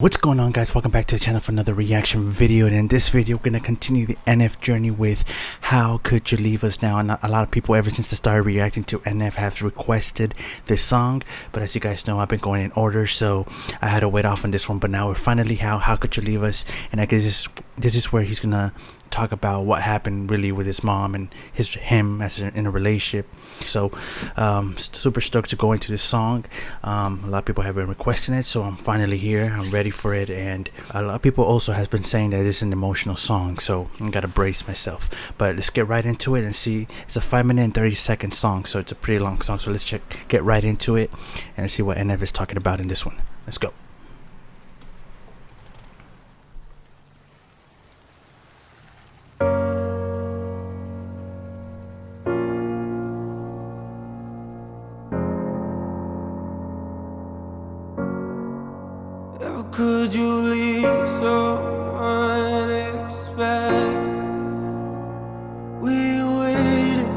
What's going on, guys? Welcome back to the channel for another reaction video. And in this video we're going to continue the NF journey with How Could You Leave Us Now. And a lot of people ever since I started reacting to NF have requested this song, but as you guys know, I've been going in order, so I had to wait off on this one. But now we're finally How Could You Leave Us, and I guess this is where he's gonna talk about what happened really with his mom and him as in a relationship. So super stoked to go into this song. A lot of people have been requesting it, so I'm finally here. I'm ready for it, and a lot of people also has been saying that it's an emotional song, so I gotta brace myself. But let's get right into it and see. It's a 5-minute and 30-second song, so it's a pretty long song, so let's get right into it and see what NF is talking about in this one. Let's go. How could you leave so unexpected? We waited.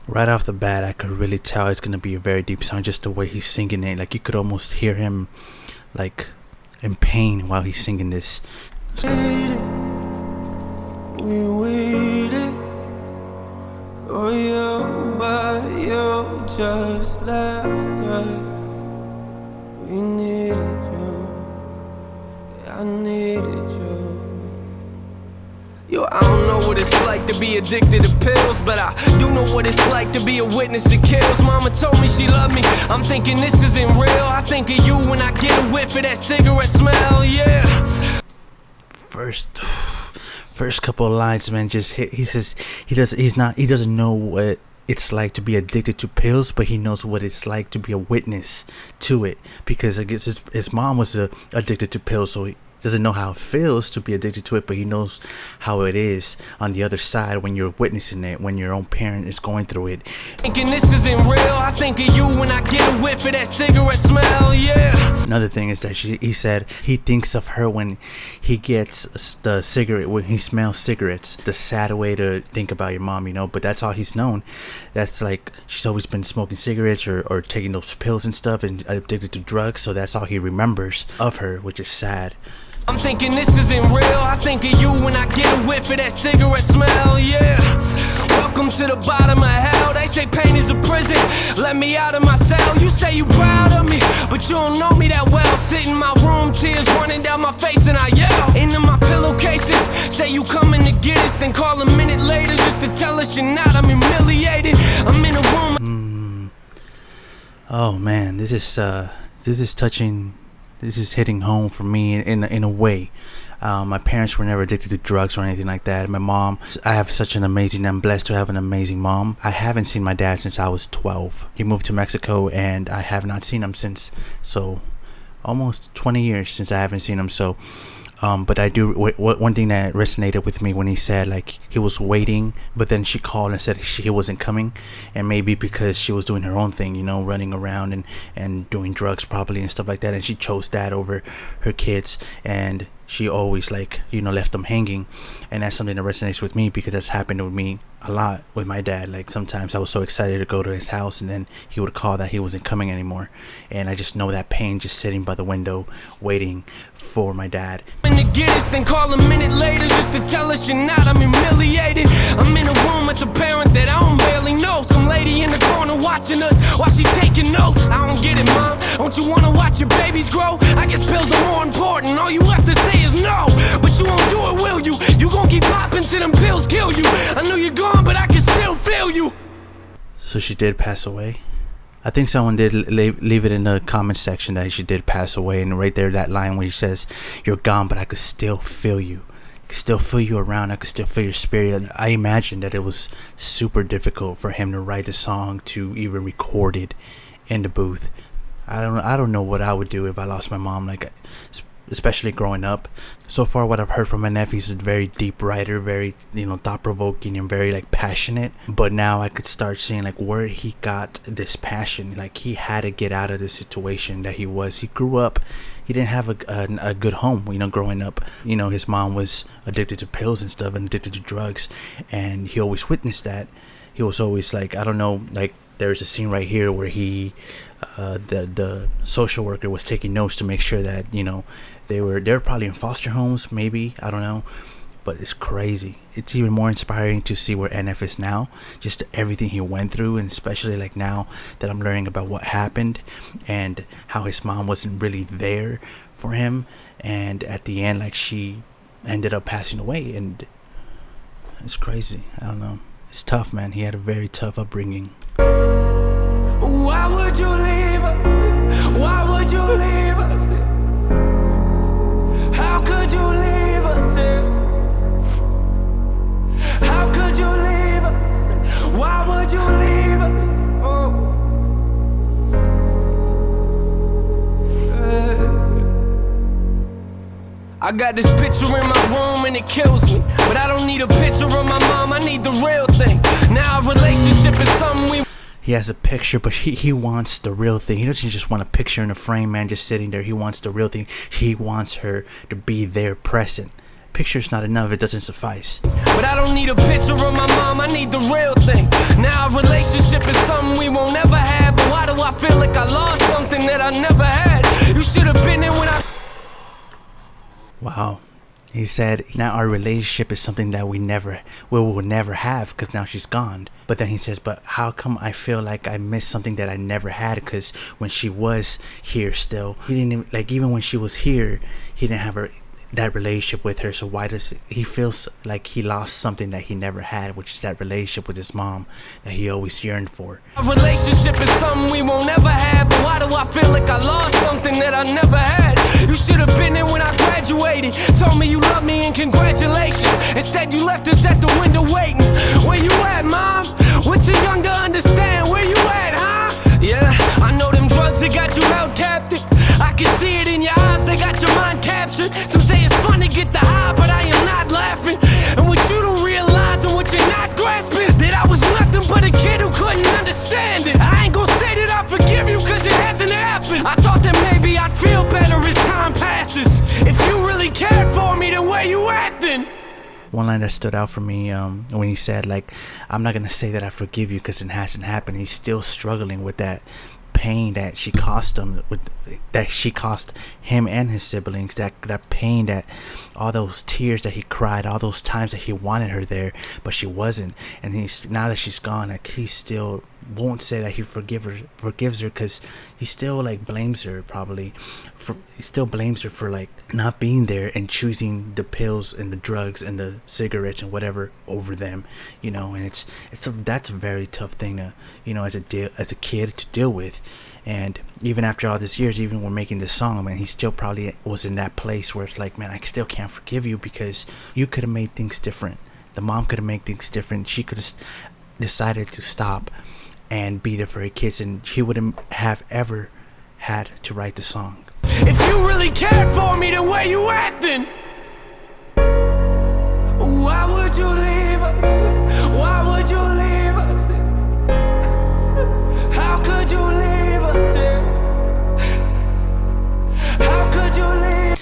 Right off the bat, I could really tell it's gonna be a very deep song, just the way he's singing it. Like you could almost hear him like in pain while he's singing this. We waited for you, but you just left us. We needed you, I needed you. Yo, I don't know what it's like to be addicted to pills, but I do know what it's like to be a witness to kills. Mama told me she loved me, I'm thinking this isn't real. I think of you when I get a whiff of that cigarette smell, yeah. First couple of lines, man, just hit. He says he doesn't know what it's like to be addicted to pills, but he knows what it's like to be a witness to it, because I guess his mom was addicted to pills, so he doesn't know how it feels to be addicted to it, but he knows how it is on the other side when you're witnessing it, when your own parent is going through it. Thinking this isn't real, I think of you when I get a whiff of that cigarette smell, yeah. Another thing is that he said he thinks of her when he gets the cigarette, when he smells cigarettes. The sad way to think about your mom, you know, but that's all he's known. That's like, she's always been smoking cigarettes or taking those pills and stuff and addicted to drugs, so that's all he remembers of her, which is sad. I'm thinking this isn't real, I think of you when I get a whiff of that cigarette smell, yeah. Welcome to the bottom of hell, they say pain is a prison, let me out of my cell. You say you proud of me, but you don't know me that well. Sit in my room, tears running down my face, and I yell into my pillowcases. Say you coming to get us, then call a minute later just to tell us you're not. I'm humiliated, I'm in a room. Oh man, this is touching. This is hitting home for me in a way. My parents were never addicted to drugs or anything like that. My mom, I'm blessed to have an amazing mom. I haven't seen my dad since I was 12. He moved to Mexico and I have not seen him since. So almost 20 years since I haven't seen him. So but I do, one thing that resonated with me when he said like he was waiting, but then she called and said he wasn't coming, and maybe because she was doing her own thing, you know, running around and doing drugs probably and stuff like that, and she chose that over her kids, and she always, like, you know, left them hanging. And that's something that resonates with me because that's happened with me a lot with my dad. Like sometimes I was so excited to go to his house and then he would call that he wasn't coming anymore, and I just know that pain just sitting by the window waiting for my dad. And to get us, then call a minute later just to tell us you're not. I'm humiliated, I'm in a room with the parent that I don't barely know. Some lady in the corner watching us while she's taking notes. I don't get it, mom, don't you wanna watch your babies grow? I guess pills are more important, all you have to say is no. But you won't do it, will you? You gon' keep popping till them pills kill you. I know you're gone, but I can still feel you. So she did pass away. I think someone did leave it in the comment section that she did pass away, and right there, that line where he says, "You're gone, but I could still feel you. I could still feel you around. I could still feel your spirit." And I imagine that it was super difficult for him to write the song, to even record it in the booth. I don't know what I would do if I lost my mom, like, especially growing up. So far, what I've heard from NF, he's a very deep writer, very, you know, thought-provoking and very, like, passionate. But now I could start seeing, like, where he got this passion. Like, he had to get out of the situation that he was. He grew up, he didn't have a good home, you know, growing up. You know, his mom was addicted to pills and stuff and addicted to drugs, and he always witnessed that. He was always, like, I don't know, like, there's a scene right here where the social worker was taking notes to make sure that, you know, they're probably in foster homes, maybe, I don't know. But it's crazy. It's even more inspiring to see where NF is now, just everything he went through, and especially like now that I'm learning about what happened and how his mom wasn't really there for him, and at the end, like, she ended up passing away. And it's crazy. I don't know, it's tough, man. He had a very tough upbringing. Why would you leave us? Why would you leave us? How could you leave us? How could you leave us? Why would you leave us? I got this picture in my room and it kills me, but I don't need a picture of my mom, I need the real thing. Now a relationship is something we... He has a picture, but he wants the real thing. He doesn't just want a picture in a frame, man, just sitting there. He wants the real thing. He wants her to be there present. Picture's not enough, it doesn't suffice. But I don't need a picture of my mom, I need the real thing. Now a relationship is something we won't ever have, but why do I feel like I lost something that I never had? You should have been there when I... Wow. He said, now our relationship is something that we will never have, because now she's gone. But then he says, but how come I feel like I missed something that I never had? Because when she was here still, he didn't even, like, even when she was here, he didn't have that relationship with her. So why does he feels like he lost something that he never had, which is that relationship with his mom that he always yearned for? A relationship is something we won't ever have, but why do I feel like I lost something that I never had? You should have been there when I graduated, told me you love me and congratulations. Instead you left us at the window waiting. Where you at, mom? We're too young to understand. Where you at, huh? Yeah, I know them drugs that got you held captive. I can see it in your eyes, they got your mind captured. Some say it's fun to get the high, but I am not laughing. And what you don't realize and what you're not grasping, that I was nothing but a kid who couldn't understand it. I ain't gonna say that I forgive you, cause it hasn't happened. I thought that maybe I'd feel better as time passes. If you really cared for me, then where you at then? One line that stood out for me when he said, like, I'm not gonna say that I forgive you because it hasn't happened. He's still struggling with that pain that she cost him, that she cost him and his siblings, that pain, that all those tears that he cried, all those times that he wanted her there but she wasn't. And he's, now that she's gone, like, he still won't say that he forgives her because he still, like, blames her, probably he still blames her for, like, not being there and choosing the pills and the drugs and the cigarettes and whatever over them, you know. And that's a very tough thing to, you know, as a kid to deal with. And even after all these years, even when making this song, I mean, he still probably was in that place where it's like, man, I still can't forgive you because you could have made things different. The mom could have made things different. She could have decided to stop and be there for her kids, and he wouldn't have ever had to write the song. If you really cared for me, then where you at then? Why would you leave us? Why would you leave us? How could you leave us? How could you leave?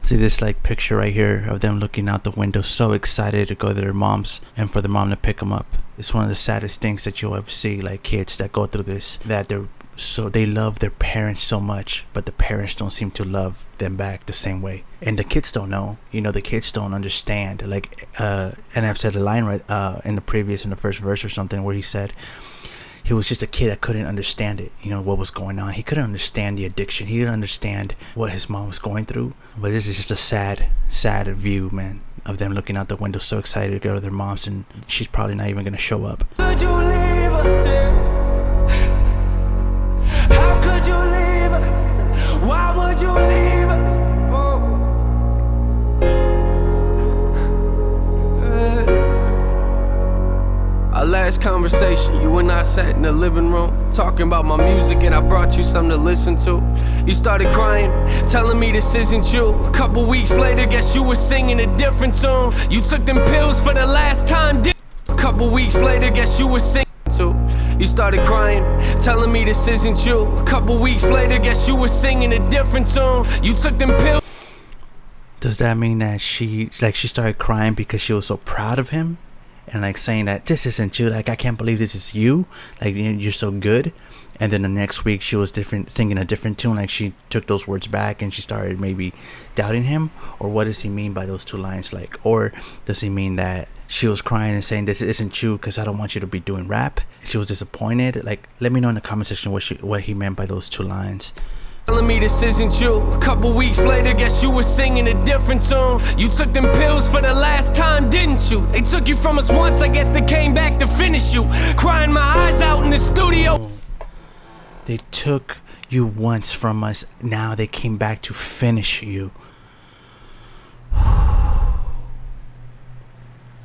See this, like, picture right here of them looking out the window, so excited to go to their moms and for their mom to pick them up. It's one of the saddest things that you'll ever see, like, kids that go through this, that they love their parents so much, but the parents don't seem to love them back the same way. And the kids don't know, you know, the kids don't understand. Like, and I've said a line right in the first verse or something, where he said he was just a kid that couldn't understand it, you know, what was going on. He couldn't understand the addiction. He didn't understand what his mom was going through. But this is just a sad view, man, of them looking out the window, so excited to go to their moms, and she's probably not even gonna show up. Could you leave us? How could you leave us? Why would you leave us? Our last conversation, you and I sat in the living room talking about my music, and I brought you something to listen to. You started crying, telling me this isn't you. A couple weeks later, guess you were singing a different tune. You took them pills for the last time. A couple weeks later, guess you were singing too. You started crying, telling me this isn't you. A couple weeks later, guess you were singing a different tune. You took them pills. Does that mean that she started crying because she was so proud of him? and like saying that this isn't you, like I can't believe this is you, like you're so good. And then the next week she was different, singing a different tune, like she took those words back and she started maybe doubting him. Or what does he mean by those two lines? Like, or does he mean that she was crying and saying this isn't you because I don't want you to be doing rap? She was disappointed. Like, let me know in the comment section what he meant by those two lines. Telling me this isn't you. A couple weeks later, guess you were singing a different tune. You took them pills for the last time, didn't you? They took you from us once, I guess they came back to finish you. Crying my eyes out in the studio. They took you once from us, now they came back to finish you.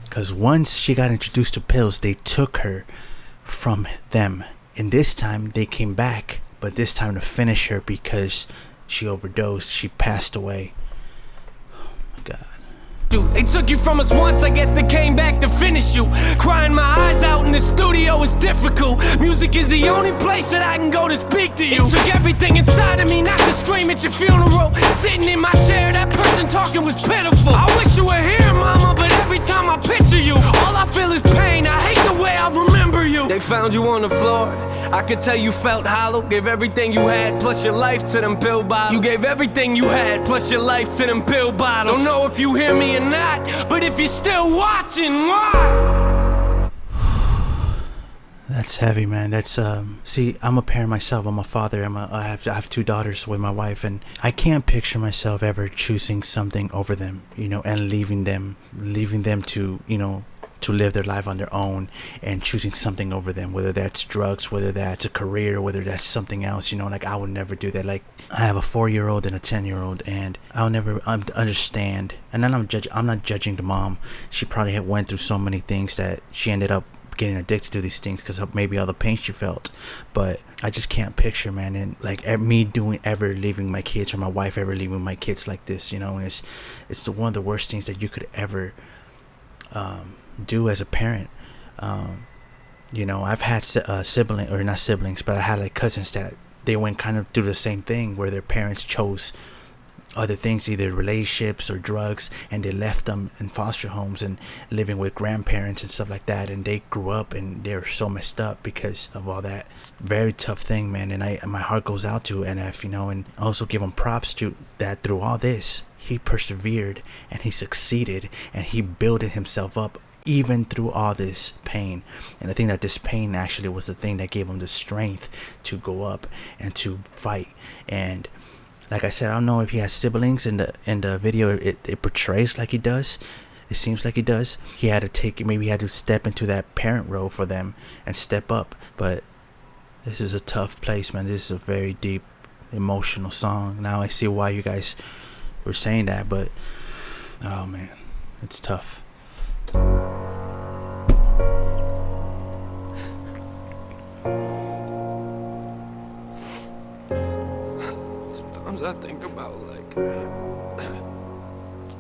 Because once she got introduced to pills, they took her from them. And this time they came back, but this time to finish her because she overdosed, she passed away. Oh my God. They took you from us once, I guess they came back to finish you. Crying my eyes out in the studio is difficult. Music is the only place that I can go to speak to you. It took everything inside of me not to scream at your funeral. Sitting in my chair, that person talking was pitiful. I wish you were here, mama, but every time I picture you, all I feel is pain. I hate the way I remember you. They found you on the floor, I could tell you felt hollow. Gave everything you had plus your life to them pill bottles. You gave everything you had plus your life to them pill bottles. Don't know if you hear me or not, but if you're still watching, why? That's heavy, man. That's see, I'm a parent myself. I'm a father. I have two daughters with my wife, and I can't picture myself ever choosing something over them, you know, and leaving them to, you know, to live their life on their own, and choosing something over them, whether that's drugs, whether that's a career, whether that's something else, you know. Like, I would never do that. Like, I have a 4-year-old and a 10-year-old, and I'll never understand. And then I'm not judging the mom. She probably had went through so many things that she ended up getting addicted to these things because of maybe all the pain she felt. But I just can't picture, man, and like me ever leaving my kids, or my wife ever leaving my kids like this, you know. And it's one of the worst things that you could ever do as a parent. You know, I've had siblings, or not siblings, but I had like cousins that they went kind of through the same thing, where their parents chose other things, either relationships or drugs, and they left them in foster homes and living with grandparents and stuff like that, and they grew up and they're so messed up because of all that. It's a very tough thing, man, and my heart goes out to NF, you know, and also give him props to that. Through all this, he persevered and he succeeded and he built himself up even through all this pain. And I think that this pain actually was the thing that gave him the strength to go up and to fight. And like I said, I don't know if he has siblings. In the video, it portrays like he does. It seems like he does. He had to step into that parent role for them and step up. But this is a tough place, man. This is a very deep, emotional song. Now I see why you guys were saying that, but oh man, it's tough.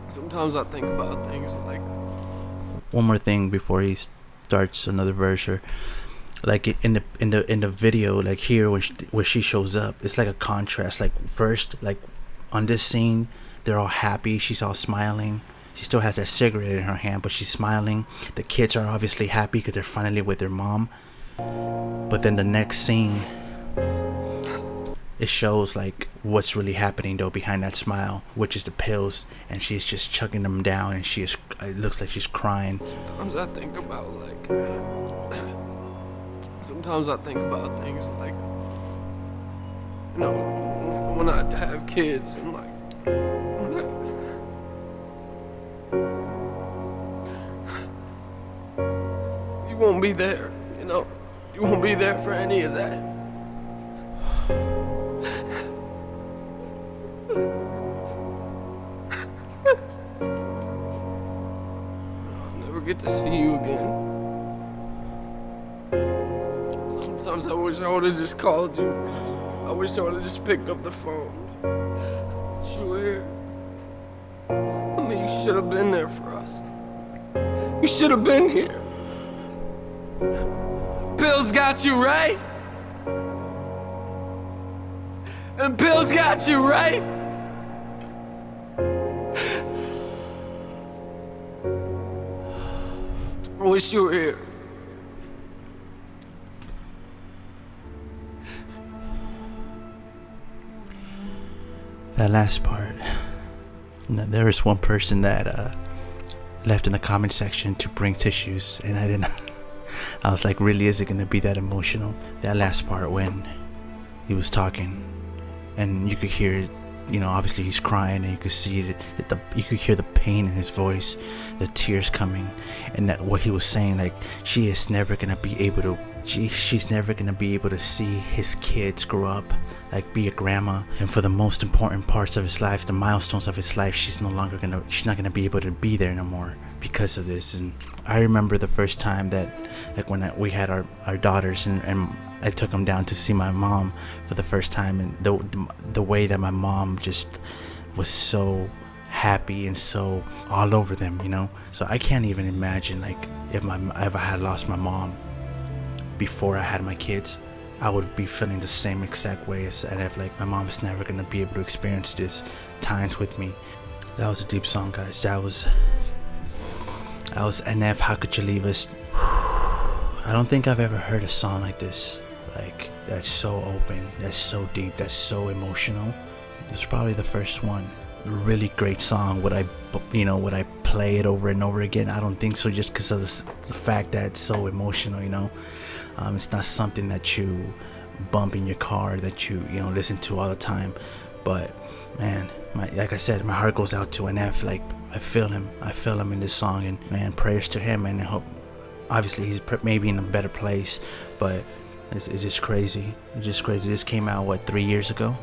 Sometimes I think about things like one more thing before he starts another verse, or like in the video, like here where she shows up, it's like a contrast. Like first, like on this scene, they're all happy, she's all smiling, she still has that cigarette in her hand, but she's smiling. The kids are obviously happy because they're finally with their mom. But then the next scene, it shows like what's really happening though behind that smile, which is the pills, and she's just chugging them down, and it looks like she's crying. Sometimes I think about things like, you know, when I have kids, and like you won't be there, you know, you won't be there for any of that. Get to see you again. Sometimes I wish I would have just called you. I wish I would have just picked up the phone. But you were here. I mean, you should have been there for us. You should have been here. Pills got you right. And pills got you right. I wish you were here. That last part. There was one person that left in the comment section to bring tissues, and I didn't. I was like, really, is it gonna be that emotional? That last part when he was talking, and you could hear, obviously he's crying, and you could see it. You could hear the pain in his voice, the tears coming, and that what he was saying, like, she's never gonna be able to see his kids grow up, like be a grandma, and for the most important parts of his life, the milestones of his life, she's not gonna be able to be there no more because of this. And I remember the first time that, like, when we had our daughters, and I took them down to see my mom for the first time, and the way that my mom just was so happy and so all over them, so I can't even imagine, like, if I had lost my mom before I had my kids, I would be feeling the same exact way as NF. Like, my mom's never gonna be able to experience this times with me. That was a deep song, guys. That was NF. How could you leave us? I don't think I've ever heard a song like this, like, that's so open, that's so deep, that's so emotional. This is probably the first one. Really great song. Would I play it over and over again? I don't think so, just because of the fact that it's so emotional. It's not something that you bump in your car, that you listen to all the time. But man, like I said, my heart goes out to NF. Like, I feel him in this song, and man, prayers to him. And I hope, obviously, he's maybe in a better place, but it's just crazy. It's just crazy. This came out about 3 years ago,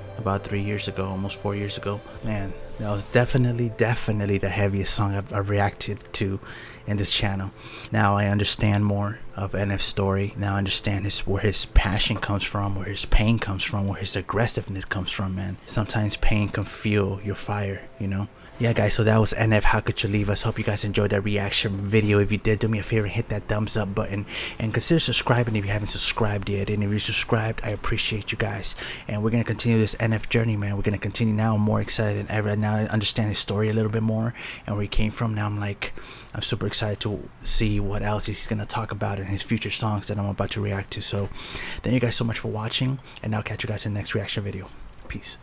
almost 4 years ago. Man, that was definitely the heaviest song I've reacted to in this channel. Now I understand more of NF's story. Now I understand where his passion comes from, where his pain comes from, where his aggressiveness comes from, man. Sometimes pain can fuel your fire, Yeah, guys, so that was NF. How could you leave us? Hope you guys enjoyed that reaction video. If you did, do me a favor, hit that thumbs up button, and consider subscribing if you haven't subscribed yet. And if you're subscribed, I appreciate you guys. And we're gonna continue this NF journey, man. We're gonna continue now. I'm more excited than ever. Now I understand his story a little bit more and where he came from. Now I'm super excited to see what else he's gonna talk about in his future songs that I'm about to react to. So thank you guys so much for watching, and I'll catch you guys in the next reaction video. Peace.